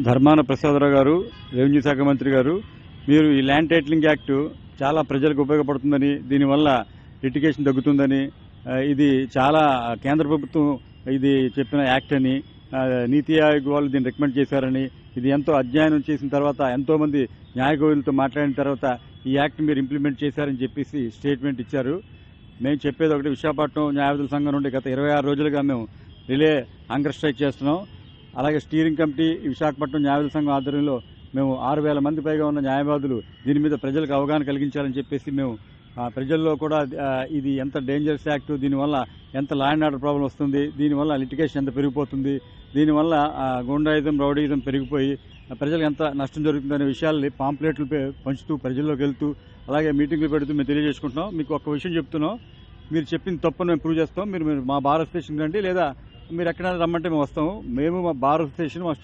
ధర్మాన ప్రసాదరావు గారు, రెవెన్యూ శాఖ మంత్రి గారు, మీరు ఈ ల్యాండ్ టైటిలింగ్ యాక్ట్ చాలా ప్రజలకు ఉపయోగపడుతుందని, దీనివల్ల లిటిగేషన్ తగ్గుతుందని, ఇది చాలా కేంద్ర ప్రభుత్వం ఇది చెప్పిన యాక్ట్ అని, నీతి ఆయోగ్ వాళ్ళు దీన్ని రికమెండ్ చేశారని, ఇది ఎంతో అధ్యయనం చేసిన తర్వాత ఎంతో మంది న్యాయవాదులతో మాట్లాడిన తర్వాత ఈ యాక్ట్ మీరు ఇంప్లిమెంట్ చేశారని చెప్పేసి స్టేట్మెంట్ ఇచ్చారు. మేము చెప్పేది ఒకటి, విశాఖపట్నం న్యాయవాదుల సంఘం నుండి గత 26 రోజులుగా మేము రిలే హంగర్ స్ట్రైక్ చేస్తున్నాం. అలాగే స్టీరింగ్ కమిటీ విశాఖపట్నం న్యాయవాదుల సంఘం ఆధ్వర్యంలో మేము 6,000 మంది పైగా ఉన్న న్యాయవాదులు దీని మీద ప్రజలకు అవగాహన కలిగించాలని చెప్పేసి మేము ప్రజల్లో కూడా ఇది ఎంత డేంజరస్ యాక్ట్, దీనివల్ల ఎంత లా అండ్ ఆర్డర్ ప్రాబ్లం వస్తుంది, దీనివల్ల లిటిగేషన్ ఎంత పెరిగిపోతుంది, దీనివల్ల గుండాయిజం రౌడీజం పెరిగిపోయి ప్రజలకు ఎంత నష్టం జరుగుతుందనే విషయాల్ని పాంప్లెట్లు పంచుతూ ప్రజల్లోకి వెళ్తూ అలాగే మీటింగ్లు పెడుతూ మేము తెలియజేసుకుంటున్నాం. మీకు ఒక విషయం చెప్తున్నాం, మీరు చెప్పింది తప్పని మేము ప్రూవ్ చేస్తాం. మీరు మా బార్ స్టేషన్ రండి, లేదా మీరు ఎక్కడైనా రమ్మంటే మేము వస్తాము. మేము మా బార్ స్టేషన్